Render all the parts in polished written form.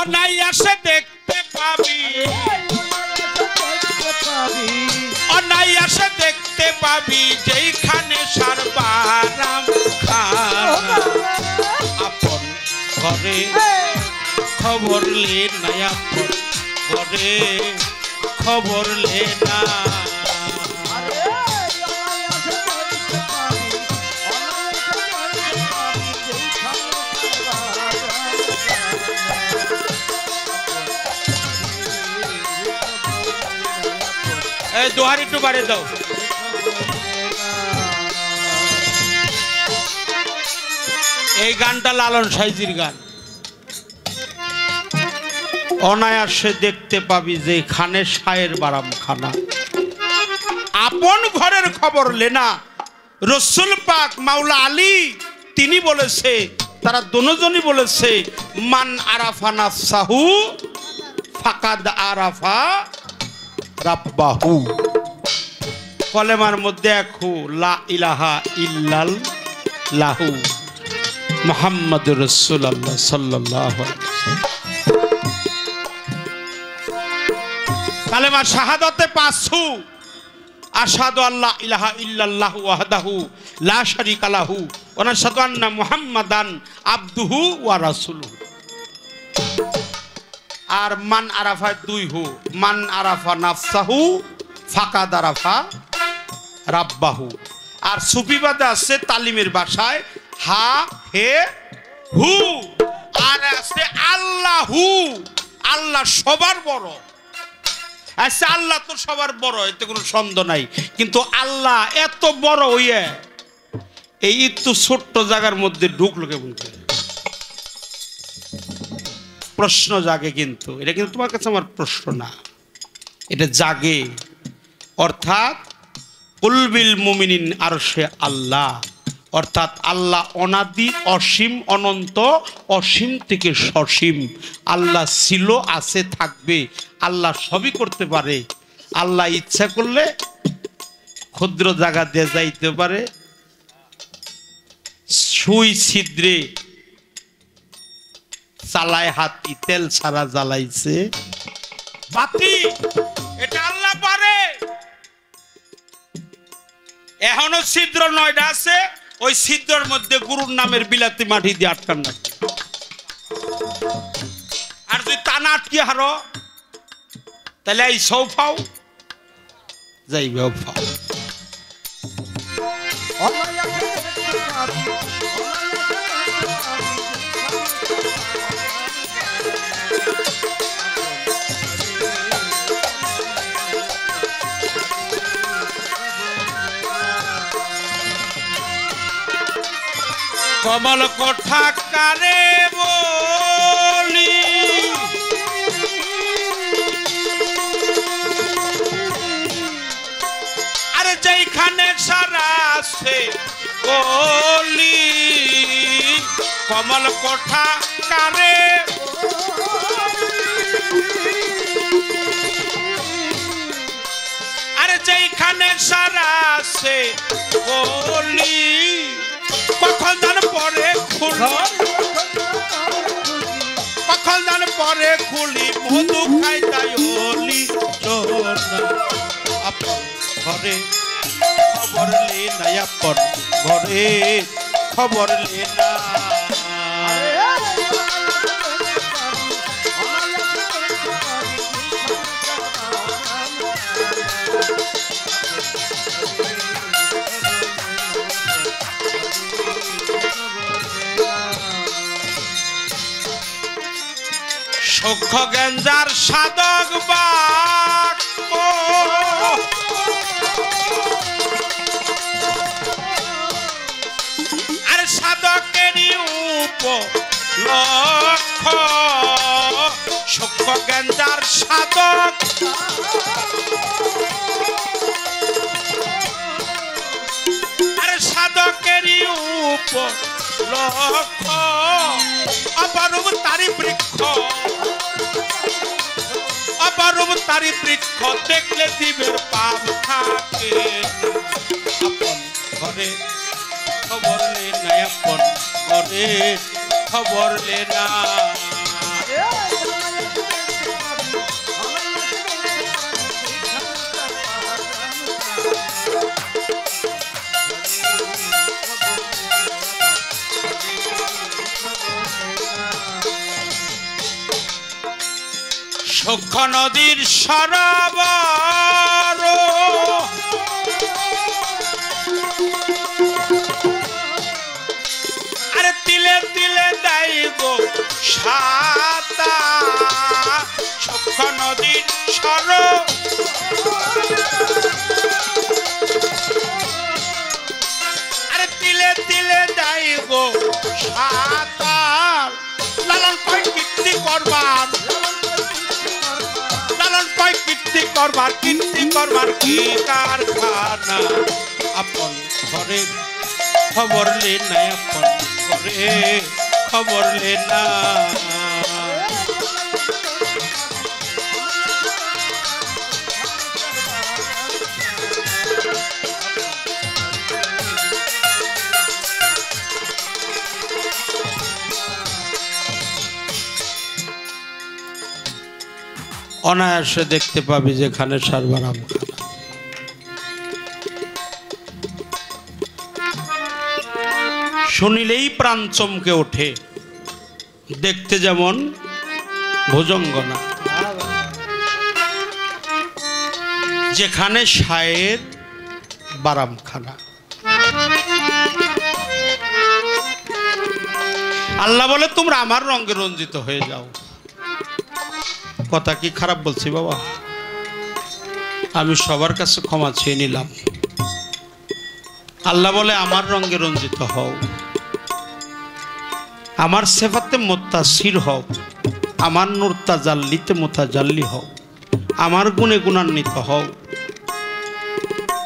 অনায়াসে দেখতে পাবি অনায়াসে দেখতে পাবি যেইখানে সারবারাম খানা আপন ঘরে খবর লে না আপন ঘরে খবর লে না দোহার একটু বাড়ে দাও এই গানটা লালন সাইজির গান অনায়াসে দেখতে পাবি যে খানে শায়ের বারাম খানা আপন ঘরের খবর লেনা রসুল পাক মাওলা আলী তিনি বলেছে তারা দুজনই বলেছে মান আরাফা নাফসাহু ফাকাদ আরাফা রাব্বাহু কলেমার মধ্যে একহু লা ইলাহা ইল্লাল্লাহু মুহাম্মাদুর রাসূলুল্লাহ সাল্লাল্লাহু আলাইহি ওয়াসাল্লাম কালেমা শাহাদাতে পাঁচু আশহাদু আল্লা ইলাহা ইল্লাল্লাহু ওয়াহদাহু লা শারীকা লাহু ওয়া নাশহাদু আন্না মুহাম্মাদান আবদুহু ওয়া রাসূলুহু আর মান আরাফা দুই হু মান আরাফা নাফসাহু ফাকাদ আরাফা রাব্বাহু আর সুফিবাদে আছে তালিমের ভাষায় হা হে হু আর আছে আল্লাহু আল্লাহ সবার বড় আচ্ছা আল্লাহ তো সবার বড় এতে কোনো সন্দেহ নাই কিন্তু আল্লাহ এত বড় হইয়া এই একটু ছোট্ট জায়গার মধ্যে ঢুকলো কেমন করে প্রশ্ন জাগে কিন্তু এটা কিন্তু তোমার কাছে আমার প্রশ্ন না এটা জাগে অর্থাৎ কুলবিল মুমিনিন আরশে আল্লাহ অর্থাৎ আল্লাহ অনাদি অসীম অনন্ত অসীম থেকে সসীম আল্লাহ ছিল আছে থাকবে আল্লাহ সবই করতে পারে আল্লাহ ইচ্ছা করলে ক্ষুদ্র জায়গা দিয়ে যাইতে পারে সুই ছিদ্রে চালায় হাতি তেল ছাড়া জ্বালাইছে বাতি এটা আল্লাহ পারে এখনো ছিদ্র 9টা আছে ওই ছিদ্রের মধ্যে গুরুর নামের বিলাতি মাটি দিয়ে আটকান না আর যদি টানা আটকে হারো তাহলে এই সৌফাও যাইবে ফাও কমল কোঠা কারে বলি আরে যেখানে সারা আছে বলি কমল কোঠা কারে আরে যেখানে সারা আছে বলি কখন দান পরে খুলি কখন দান পরে খুলি মধু খাই তাই হলি আপন ঘরে খবর লে না আপন ঘরে খবর লে না সখ্য গেঞ্জার সাধক বাক আর সাধকেরই উপলক্ষ সখ্য গেঞ্জার সাধক আর সাধকেরই উপলক্ষ অপরূপ তারি বৃক্ষ অপরূপ তারি বৃক্ষ দেখলে জীবের পাপ থাকে আপন ঘরে খবর লে না আপন ঘরে খবর লে না সখ্য নদীর সরোবর আরে তিলে তিলে দেয় গো সাতা সখ্য নদীর সরোবর আরে তিলে তিলে দেয় গো সাতার লালন কয় কীর্তি করবার লালন কয় কীর্তি করবার কি কারখানা আপন ঘরের খবর লে না আপন ঘরে খবর লে না অনায়াসে দেখতে পাবি যেখানে সারবারাম খানা শুনিলেই প্রাণ চমকে ওঠে দেখতে যেমন ভুজঙ্গনা যেখানে শায়ের বারামখানা আল্লাহ বলে তোমরা আমার রঙে রঞ্জিত হয়ে যাও কথা কি খারাপ বলছি বাবা আমি সবার কাছে ক্ষমা চেয়ে নিলাম আল্লাহ বলে আমার রঙে রঞ্জিত হও আমার সেফাতে মুত্তাসির হও আমার নূর তাজাল্লিতে মুতাজাল্লি হও আমার গুণে গুণান্বিত হও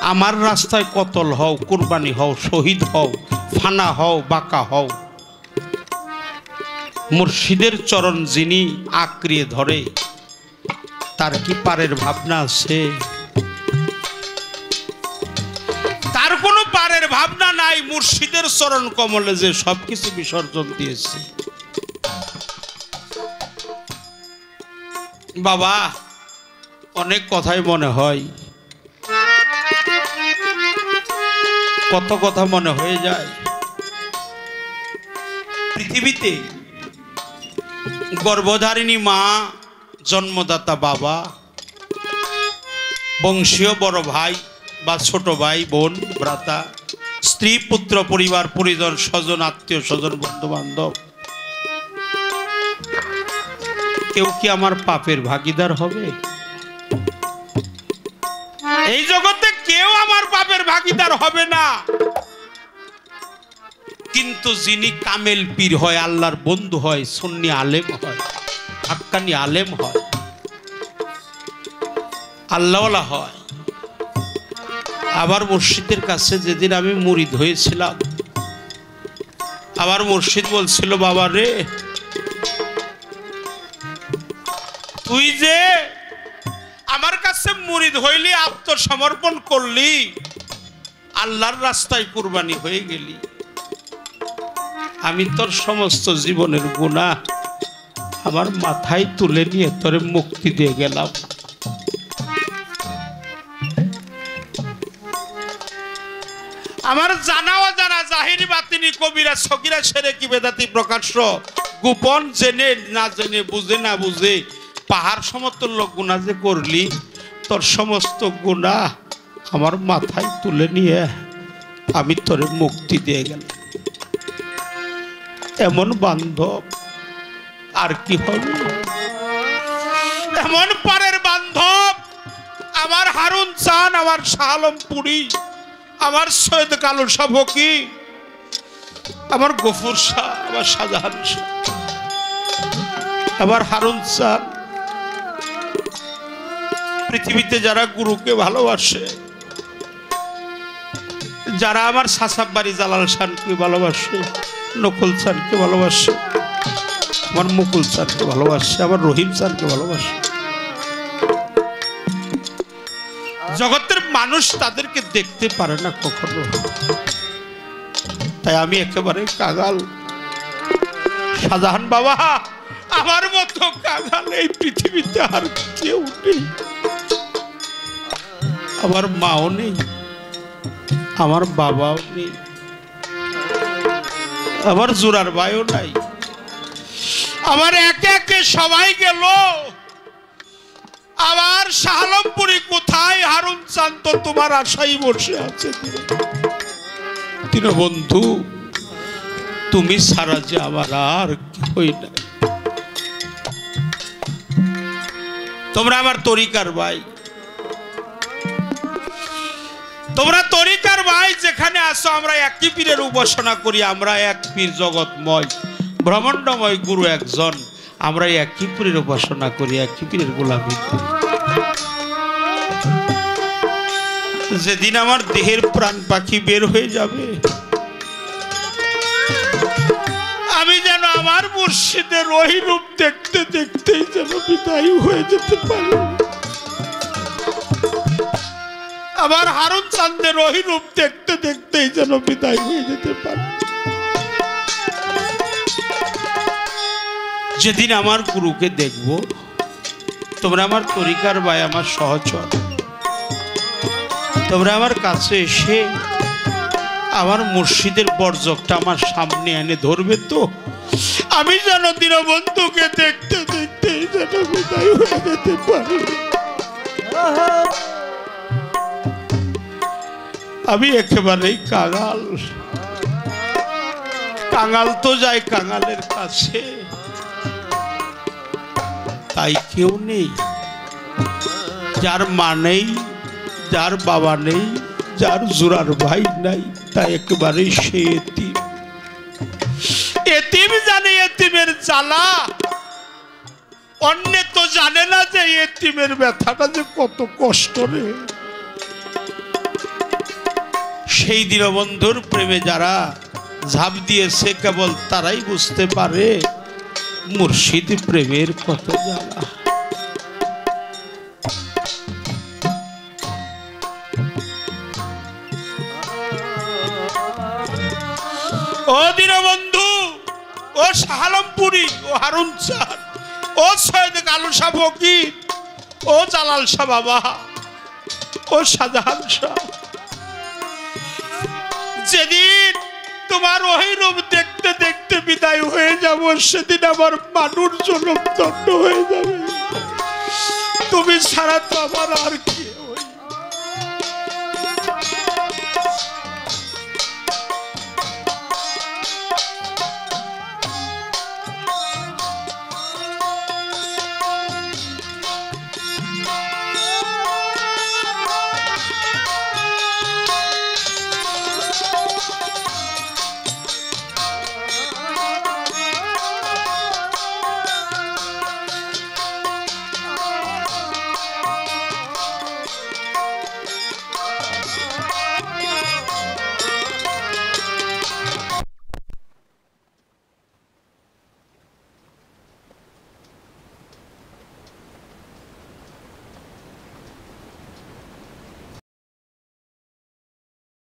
আমার রাস্তায় কতল হও কুরবানি হও শহীদ হও ফানা হও বাঁকা হও মুর্শিদের চরণ যিনি আঁকড়িয়ে ধরে তার কি পারের ভাবনা আছে তার কোনো পারের ভাবনা নাই মুর্শিদের চরণ কমলে যে সবকিছু বিসর্জন দিয়েছে বাবা অনেক কথাই মনে হয় কত কথা মনে হয়ে যায় পৃথিবীতে গর্ভধারিণী মা জন্মদাতা বাবা বংশীয় বড় ভাই বা ছোট ভাই বোন ভ্রাতা স্ত্রী পুত্র পরিবার পরিজন স্বজন আত্মীয় স্বজন বন্ধু বান্ধব কেউ কি আমার পাপের ভাগীদার হবে এই জগতে কেউ আমার পাপের ভাগীদার হবে না কিন্তু যিনি কামেল পীর হয় আল্লাহর বন্ধু হয় সুন্নি আলেম হয় হাক্কানি আলেম হয় আল্লাহওয়ালা হয় আবার মুর্শিদের কাছে যেদিন আমি মুরিদ হয়েছিলাম আবার মুর্শিদ বলছিল বাবা রে তুই যে আমার কাছে মুরিদ হইলি আত্মসমর্পণ করলি আল্লাহর রাস্তায় কুরবানি হয়ে গেলি আমি তোর সমস্ত জীবনের গুনাহ আমার মাথায় তুলে নিয়ে তোরে মুক্তি দিয়ে গেলাম আমার জানা অজানা জাহিরি বাতিনি কবিরা সগীরা সেরেকি বেদাতি প্রকাশ্য গোপন জেনে না জেনে বুঝে না বুঝে পাহাড় সমতুল্য গুনাহ যে করলি তোর সমস্ত গুনাহ আমার মাথায় তুলে নিয়ে আমি তোরে মুক্তি দিয়ে গেলাম এমন বান্ধব আর কি হবে এমন পারের বান্ধব আমার হারুন চান আমার শাহ আলমপুরি আমার সৈয়দ কালু শাহ ফকি আমার গফুর শাহ আমার শাহজাহান শাহ আমার হারুন চান পৃথিবীতে যারা গুরুকে ভালোবাসে যারা আমার সাসাববাড়ি জালাল শানকে ভালোবাসে নকুল চানকে ভালোবাসে আমার মুকুল চানকে ভালোবাসে আমার রহিম চানকে ভালোবাসে জগতের মানুষ তাদেরকে দেখতে পারে না কখনো তাই আমি একেবারে কাগাল শাহজাহান বাবা আমার মতো কাগাল এই পৃথিবীতে আর কেউ নেই আমার মাও নেই আমার বাবাও নেই আমার জোরার ভাইও নাই আমার একে একে সবাই গেল আবার শাহালমপুরি কোথায়? হারুন চাঁদ তো তোমার আশাই বসে আছে। দীনবন্ধু, তুমি ছাড়া যে আমার আর কেউই নাই। তোমরা আমার তরিকার ভাই, তোমরা তরিকার ভাই যেখানে আসো, আমরা একই পীরের উপাসনা করি। আমরা এক পীর, জগৎময় ব্রহ্মাণ্ডময় গুরু একজন। আমরা একই পীরের উপাসনা করি, একই পীরের গোলামি করি। যেদিন আমার দেহের প্রাণ পাখি বের হয়ে যাবে, আমি যেন আমার মুর্শিদের ওই রূপ দেখতে দেখতেই যেন বিদায় হয়ে যেতে পারি। আমার হারুন চাঁদের ওই রূপ দেখতে দেখতেই যেন বিদায় হয়ে যেতে পারি। যেদিন আমার গুরুকে দেখব, তোমরা আমার তরিকার ভাই, আমার সহচর, তোমরা আমার কাছে এসে আমার মুর্শিদের বর্জকটা আমার সামনে এনে ধরবে তো, আমি যেন দীনবন্ধুকে দেখতে দেখতেই যেন বিদায় হয়ে যেতে পারি। আমি একেবারেই কাঙাল। কাঙাল তো যায় কাঙালের কাছে, তাই কেউ নেই যার মা নেই, যার বাবা নেই, যার জোড়ার ভাই নাই, তাই একেবারেই সে এতিম। এতিম জানে এতিমের জ্বালা, অন্যে তো জানে না যে এতিমের ব্যথাটা যে কত কষ্ট রে। সেই দীনবন্ধুর প্রেমে যারা ঝাঁপ দিয়েছে, কেবল তারাই বুঝতে পারে মুর্শিদ প্রেমের কত জ্বালা। ও দীনবন্ধু, ও শাহালমপুরি, ও হারুন চাঁদ, ও সৈয়দ কালু শাহ ফকির, ও জালাল শাহ বাবা, ও শাহজাহান শাহ, যেদিন তোমার ওই রূপ দেখতে দেখতে বিদায় হয়ে যাব, সেদিন আমার মানুষ জনম দণ্ড হয়ে যাবে। তুমি ছাড়া তো আমার আর